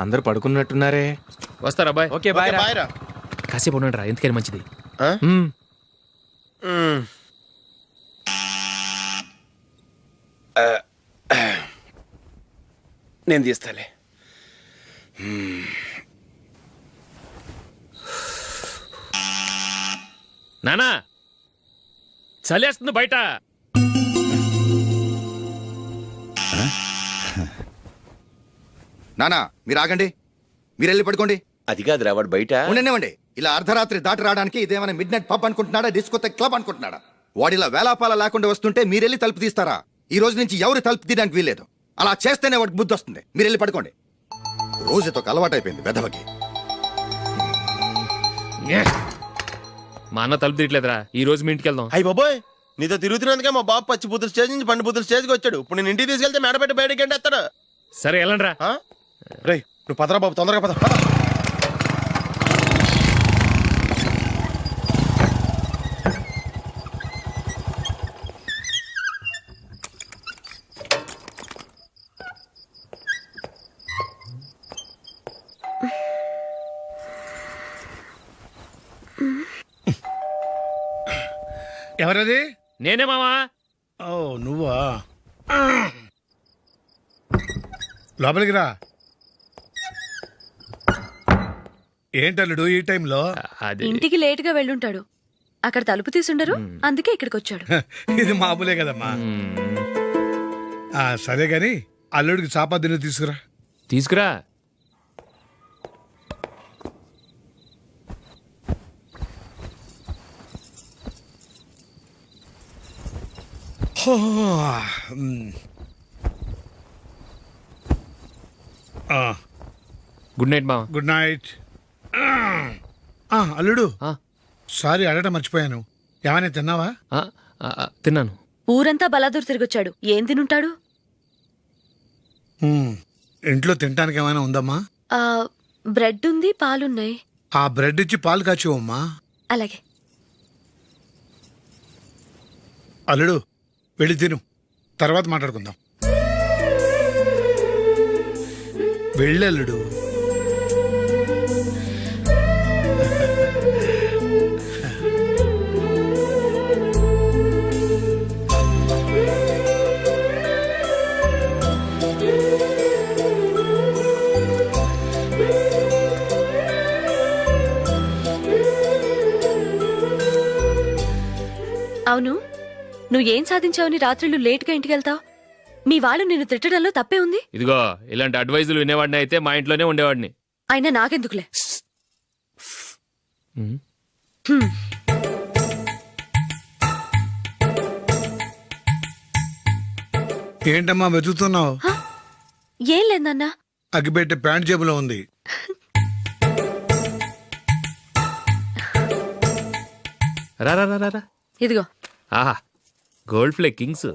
అందరూ పడుకున్నట్టున్నారే. వస్తారా bye? Okay bye bye రా. కాసేపు ఉండండి రా, ఎందుకని మంచిది. నేను తీస్తాలే. నానా చలేస్తుంది బయట. నానా మీరు ఆగండి, మీరు వెళ్ళి పడుకోండి. అది కాదురా వాడు బయట. ఉండనివ్వండి. ఇలా అర్ధరాత్రి దాటి రావడానికి ఇదేమైనా mid night pub అనుకుంటున్నాడా, discotheque club అనుకుంటున్నాడా? వాడిలా వేలాపాల లేకుండా వస్తుంటే మీరెళ్ళి తలుపు తీస్తారా? ఈ రోజు నుంచి ఎవరు తలుపు తీయడానికి వీల్లేదు. అలా చేస్తేనే వాడికి బుద్ధి వస్తుంది. మీరు వెళ్ళి పడుకోండి. రోజుతో అలవాటు అయిపోయింది వెధవకి. మా అన్న తలుపు తీయట్లేదురా, ఈ రోజు మీ ఇంటికి వెళ్దాం. అయ్యి బాబోయ్, నీతో తిరుగుతున్నందుకే మా బాబు పచ్చి బుద్ధుల స్టేజ్ నుంచి పండు బుద్ధుల స్టేజ్కి వచ్చాడు. ఇప్పుడు నేను ఇంటికి తీసుకెళ్తే మేడ పెట్టి బయటకి ఎండేస్తాడు. సరే వెళ్ళండి రా. రే నువ్వు పదరా బాబు, తొందరగా పద. ఎవరది? నేనే మావా. ఓ నువ్వా? లోపలికి రా. ఏంటల్లుడు ఈ టైంలో? అది ఇంటికి లేట్ గా వెళ్ళుంటాడు. అక్కడ తలుపు తీసుండరు, అందుకే ఇక్కడికి వచ్చాడు. ఇది మామూలే కదమ్మా. సరే గాని అల్లుడికి చాపాదిని తీసుకురా. తీసుకురా. గుడ్ నైట్ మావా. Good night. అల్లుడు ఆ, సారీ అడగటం మర్చిపోయాను. ఏమైనా తిన్నావా? తిన్నాను. ఊరంతా బలాదూర్ తిరిగొచ్చాడు, ఏం తినుంటాడు? ఇంట్లో తినటానికి ఏమైనా ఉందమ్మా? బ్రెడ్ ఉంది, పాలున్నాయి. ఆ బ్రెడ్ ఇచ్చి పాలు కాచివమ్మా. అలాగే. అల్లుడు వెళ్ళి తిను, తర్వాత మాట్లాడుకుందాం. వెళ్ళల్లుడు. అవును, నువ్వేం సాధించావని రాత్రులు లేట్గా ఇంటికి వెళ్తావు? మీ వాళ్ళు నిన్ను తిట్టడంలో తప్పే ఉంది. ఇదిగో ఇలాంటి అడ్వైజులు వినేవాడిని అయితే మా ఇంట్లోనే ఉండేవాడిని. అయినా నాకెందుకులే. ఏంటమ్మా వెతుకుతున్నావు? ఏం లేదన్నా. అగ్గిపెట్టె ప్యాంట్ జేబులో ఉంది. రా రా రా రా. ఇదిగో. ఆహా, గోల్డ్ ఫ్లే కింగ్స్.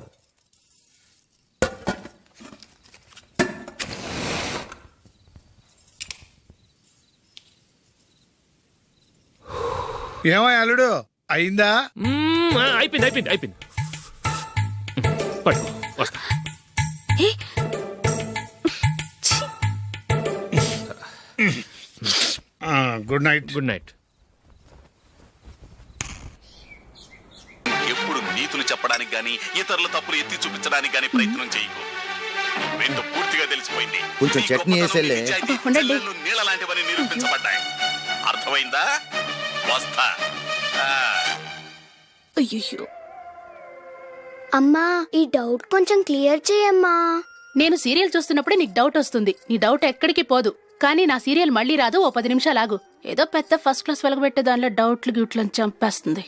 ఏమో అల్లుడు అయిందా? అయిపోయింది అయిపోయింది అయిపోయింది. పడుకో, వస్తా. Good night. Good night. ఎప్పుడు నీతులు చెప్పడానికి గాని ఇతరుల తప్పులు ఎత్తి చూపించడానికి గాని ప్రయత్నం చేయకు. వీళ్ళు పూర్తిగా తెలిసిపోయింది. కొంచెం చట్నీ వేసేలే. నీళ్ళ లాంటివని నిరూపించబడ్డాయి. అర్థమైందా? వస్తా. అయ్యో అమ్మా, ఈ డౌట్ కొంచెం క్లియర్ చేయమ్మా. నేను సీరియల్ చూస్తున్నప్పుడే నీకు డౌట్ వస్తుంది. నీ డౌట్ ఎక్కడికి పోదు. కానీ నా సీరియల్ మళ్ళీ రాదు. ఓ 10 నిమిషాలు ఆగు. ఏదో పెద్ద ఫస్ట్ క్లాస్ వెలగబెట్టే దానిలో డౌట్లు గ్యూట్లను చంపేస్తుంది.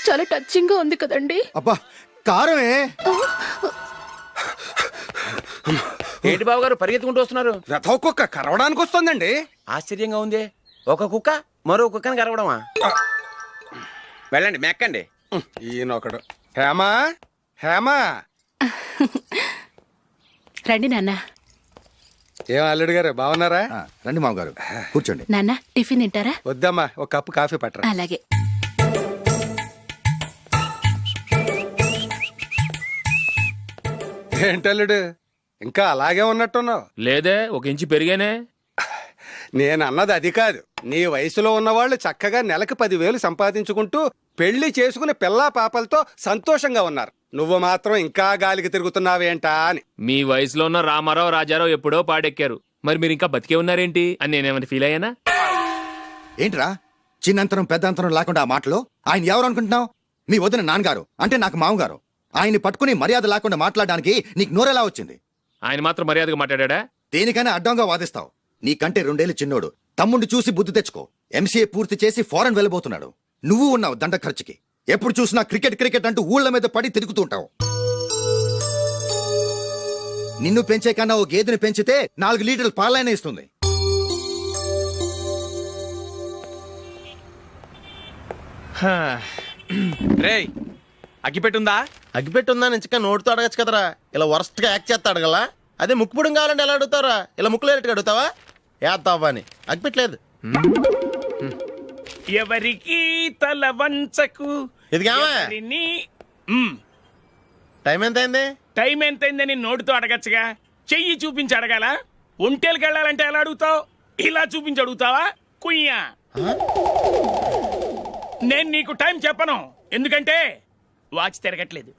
చాలా టచింగ్ గా ఉంది కదండి. అబ్బా కారమే. ఏంటి బాబు గారు పరిగెత్తుకుంటూ వస్తున్నారు? రథ కుక్క కరవడానికి వస్తుందండి. ఆశ్చర్యంగా ఉంది. ఒక కుక్క మరో కుక్కని కరవడమా? వెళ్ళండి, మెక్కండి. ఈయనొకడు. హేమా హేమా. రండి నాన్న. ఏం అల్లుడు గారు బాగున్నారా? రండి మామగారు కూర్చోండి. నాన్న టిఫిన్ తింటారా? వద్దమ్మా ఒక కప్పు కాఫీ పట్టరా. అలాగే. ఏంటల్లుడు ఇంకా అలాగే ఉన్నట్టున్నావు? లేదే, ఒక ఇంచు పెరిగానే. నేను అన్నది అది కాదు. నీ వయసులో ఉన్నవాళ్ళు చక్కగా నెలకు 10,000 సంపాదించుకుంటూ పెళ్లి చేసుకుని పిల్లా పాపలతో సంతోషంగా ఉన్నారు. నువ్వు మాత్రం ఇంకా గాలికి తిరుగుతున్నావేంటా అని. మీ వయసులో ఉన్న రామారావు రాజారావు ఎప్పుడో పాడెక్కారు, మరి మీరు ఇంకా బతికే ఉన్నారేంటి అని నేనేమైనా ఫీల్ అయ్యానా? ఏంట్రా చిన్నంతరం పెద్దంతరం లేకుండా ఆ మాటలు? ఆయన ఎవరు అనుకుంటున్నావు? మీ వదిన నాన్నగారు, అంటే నాకు మామగారు. ఆయన్ని పట్టుకుని మర్యాద లేకుండా మాట్లాడడానికి నీకు నోరెలా వచ్చింది? ఆయన మాత్రం మర్యాదగా మాట్లాడా? దేనికైనా అడ్డంగా వాదిస్తావు. నీకంటే 2 ఏళ్ళు చిన్నోడు. తమ్ముండి చూసి బుద్ధి తెచ్చుకో. ఎంసీఏ పూర్తి చేసి ఫారెన్ వెళ్ళబోతున్నాడు. నువ్వు ఉన్నావు దండ ఖర్చుకి. ఎప్పుడు చూసినా క్రికెట్ క్రికెట్ అంటూ ఊళ్ళ మీద పడి తిరుగుతూ ఉంటావు. నిన్ను పెంచే కన్నా ఓ గేదెని పెంచితే 4 లీటర్లు పాలైన ఇస్తుంది. రేయ్ అగ్గిపెట్టుందా? అగ్గిపెట్టుందా నుంచి నోటితో అడగచ్చు కదరా. ఇలా వరస్ట్ గా యాక్ట్ చేస్తా అడగలా? అదే ముక్కుపుడం కావాలంటే ఎలా అడుగుతారా? ఇలా ముక్కులేటట్టు అడుగుతావా? ఏత్తావా అని. అగ్గిపెట్టలేదు. ఎవరికి తల వంచకు. ఇది కావా? టైం ఎంత అయింది? టైం ఎంతైందని నోటితో అడగచ్చుగా, చెయ్యి చూపించి అడగాల? ఒంటేలకు వెళ్ళాలంటే ఎలా అడుగుతావు? ఇలా చూపించి అడుగుతావా? కుయ్యా. నేను నీకు టైం చెప్పను, ఎందుకంటే వాచ్ తిరగట్లేదు.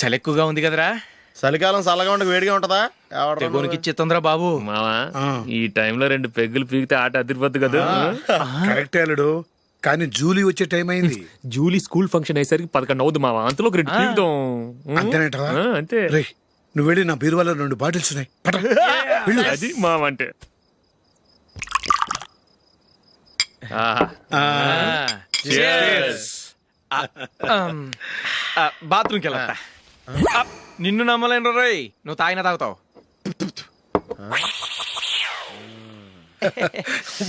చలి ఎక్కువగా ఉంది కదరా. చలికాలం చల్లగా ఉండక వేడిగా ఉంటదా? ఇచ్చేతుందిరా బాబు. మావా ఈ టైంలో 2 పెగ్గులు పీకితే ఆట అదిరిపోద్దు కదా. కరెక్ట్ అల్లుడు, కానీ జూలీ వచ్చే టైం అయింది. జూలీ స్కూల్ ఫంక్షన్ అయ్యేసరికి 11 అవుద్ది మావా. అంతలో 2 పీకుతాం. అంతేనేటవా? అంతే. రేయ్ నువ్వు వెళ్ళి నా బీరువాలో 2 బాటిల్స్ ఉన్నాయి. పట్ట. అది మావా అంటే. బాత్రూమ్కి వెళ్ళా. నిన్ను నమ్మలేను రోయ్, నువ్వు తాగినా తాగుతావు.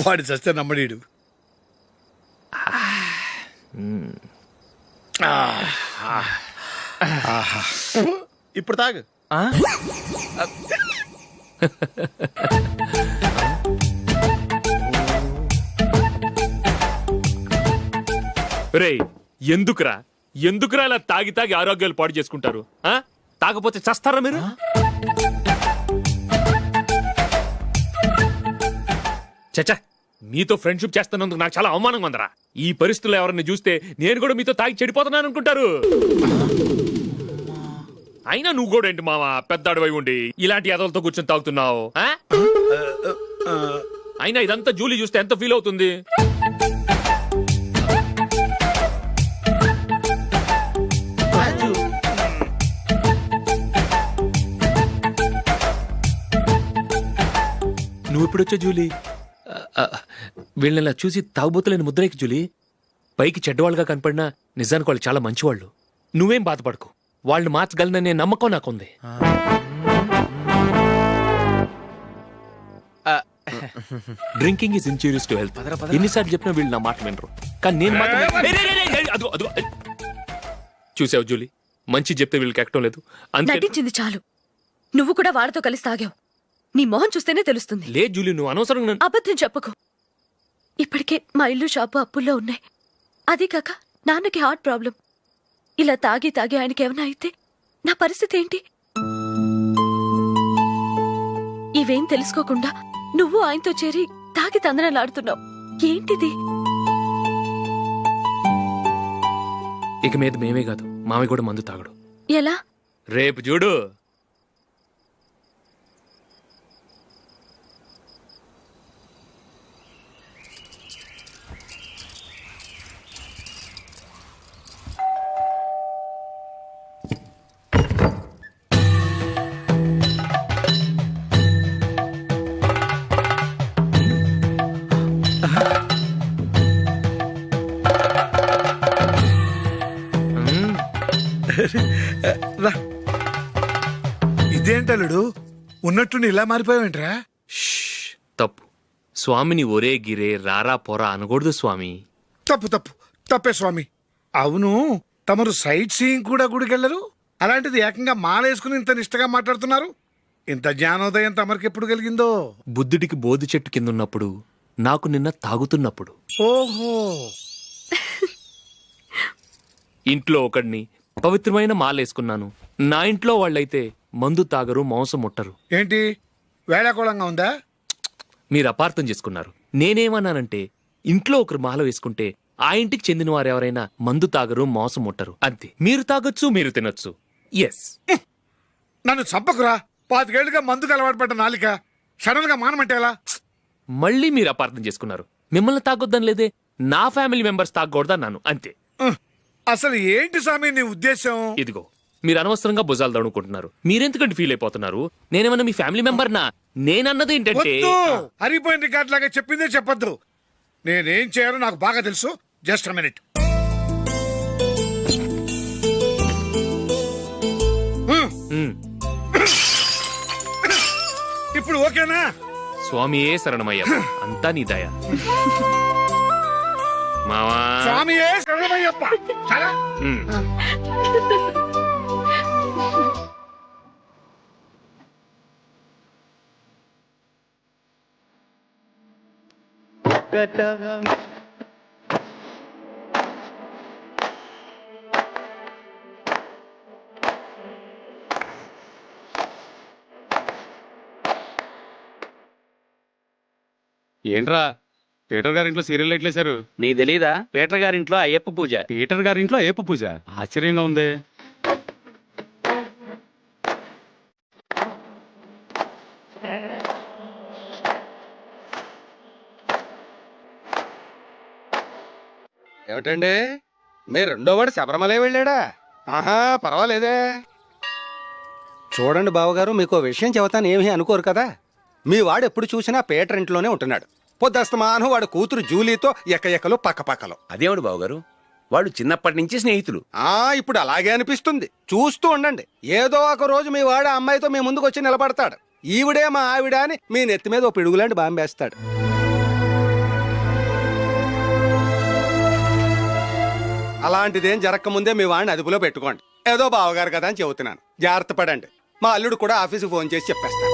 వాడి చస్తే నమ్మడీడు. ఇప్పుడు తాగు. రేయ్ ఎందుకురా ఇలా తాగి తాగి ఆరోగ్యాలు పాడు చేసుకుంటారు? తాగపోతే చస్తారా మీరు? చచ్చా, మీతో ఫ్రెండ్షిప్ చేస్తున్నందుకు నాకు చాలా అవమానంగా ఉందరా. ఈ పరిస్థితుల్లో ఎవరిని చూస్తే నేను కూడా మీతో తాగి చెడిపోతున్నాను అనుకుంటారు. అయినా నువ్వు కూడా ఏంటి మావా, పెద్ద అడవై ఉండి ఇలాంటి ఎదలతో కూర్చొని తాగుతున్నావు? అయినా ఇదంతా జూలీ చూస్తే ఎంత ఫీల్ అవుతుంది? నువ్వు ఎప్పుడొచ్చా జూలీ? వీళ్ళని ఇలా చూసి తాగుబోతులేని ముద్రేకి జూలీ. పైకి చెడ్డవాళ్ళుగా కనపడినా నిజానికి వాళ్ళు చాలా మంచివాళ్ళు. నువ్వేం బాధపడకు, వాళ్ళని మార్చగలననే నమ్మకం నాకుంది. Drinking is injurious to health. ఎన్నిసార్లు చెప్పినా వీళ్ళు నా మాట వినరు, కానీ నేను మాత్రం. చూసావు జూలీ, మంచి చెప్తే వీళ్ళకి ఎక్కడం లేదు. నటించింది చాలు. నువ్వు కూడా వాళ్ళతో కలిసి తాగావు. నీ మొహం చూస్తేనే తెలుస్తుంది. లేదు జూలీ, నువ్వు అనవసరంగా అబద్ధం చెప్పకు. ఇప్పటికే మా ఇల్లు షాపు అప్పుల్లో ఉన్నాయి. అదీ కాక నాన్నకి హార్ట్ ప్రాబ్లం. ఇలా తాగి తాగి ఆయనకి ఏమైనా అయితే నా పరిస్థితి ఏంటి? ఇవేం తెలుసుకోకుండా నువ్వు ఆయనతో చేరి తాగి తందనాలాడుతున్నావు. ఏంటిది? ఇక మీద మేమే కాదు, మావి కూడా మందు తాగడు. ఎలా? రేపు చూడు. ఇదేంటలుడు, ఉన్నట్టుండి ఇలా మారిపోయావేంట్రా? తప్పు. స్వామిని ఒరే గిరే రారా పోరా అనకూడదు స్వామి. తప్పే స్వామి. అవును, తమరు సైట్ సీయింగ్ కూడా గుడికెళ్ళరు, అలాంటిది ఏకంగా మాలేసుకుని ఇంత నిష్టగా మాట్లాడుతున్నారు. ఇంత జ్ఞానోదయం తమరికి ఎప్పుడు కలిగిందో? బుద్ధుడికి బోధి చెట్టు కింద ఉన్నప్పుడు, నాకు నిన్న తాగుతున్నప్పుడు. ఓహో, ఇంట్లో ఒకడిని పవిత్రమైన మాలేసుకున్నాను. నా ఇంట్లో వాళ్ళైతే మందు తాగరు, మాంసం ముట్టరు. ఏంటి వేళాకోళంగా ఉందా? మీరు అపార్థం చేసుకున్నారు. నేనేమన్నానంటే, ఇంట్లో ఒకరు మాల వేసుకుంటే ఆ ఇంటికి చెందిన వారు ఎవరైనా మందు తాగరు, మాంసం ముట్టరు, అంతే. మీరు తాగొచ్చు, మీరు తినొచ్చు. ఎస్. నన్ను చంపకురా. 5 ఏళ్లుగా మందుకు అలవాటు పడ్డ నాలిక సడన్ గా మానమంటే ఎలా? మళ్ళీ మీరు అపార్థం చేసుకున్నారు. మిమ్మల్ని తాగొద్దని లేదే, నా ఫ్యామిలీ మెంబర్స్ తాగకూడదన్నాను, అంతే. అసలు ఏంటి స్వామి నీ ఉద్దేశం? ఇదిగో, మీరు అనవసరంగా భుజాలు దడుకుంటున్నారు. మీరెందుకంటే ఫీల్ అయిపోతున్నారు? నేనేమన్నా మీ ఫ్యామిలీ మెంబర్నా? నేనన్నది ఏంటంటే, హరిపోయిన రికార్డ్ లాగా చెప్పిందే చెప్పొద్దు. నేనేం చేయాలో నాకు బాగా తెలుసు. Just minute. ఇప్పుడు ఓకేనా? స్వామియే శరణమయ్య, అంతా నీ దయ. మావా, స్వామియే శరణమయ్యప్ప. చాలా ఏంట్రా పీటర్ గారింట్లో సీరియల్ ఎట్లేశారు? నీ తెలీదా? పీటర్ గారింట్లో అయ్యప్ప పూజ. పీటర్ గారింట్లో అయ్యప్ప పూజ? ఆశ్చర్యంగా ఉంది. ఏమిటండి, మీ రెండోవాడు శబరిమలే వెళ్ళాడా? ఆహా, పర్వాలేదే. చూడండి బావగారు, మీకు విషయం చెబుతాను, ఏమీ అనుకోరు కదా. మీ వాడు ఎప్పుడు చూసినా పీటర్ ఇంట్లోనే ఉంటున్నాడు. పొద్దస్తమానం వాడు కూతురు జూలీతో ఎక్కలు పక్కపక్కలు. అదేమిటి బావగారు, వాళ్ళు చిన్నప్పటి నుంచి స్నేహితులు. ఇప్పుడు అలాగే అనిపిస్తుంది. చూస్తూ ఉండండి, ఏదో ఒక రోజు మీ వాడు ఆ అమ్మాయితో మీ ముందుకు వచ్చి నిలబడతాడు. ఈవిడే మా ఆవిడ అని మీ నెత్తి మీద ఓ పిడుగులాంటి బాంబేస్తాడు. అలాంటిదేం జరగకముందే మీ వాడిని అదుపులో పెట్టుకోండి. ఏదో బావగారు కదా అని చెబుతున్నాను, జాగ్రత్త పడండి. మా అల్లుడు కూడా ఆఫీసుకు ఫోన్ చేసి చెప్పేస్తాను.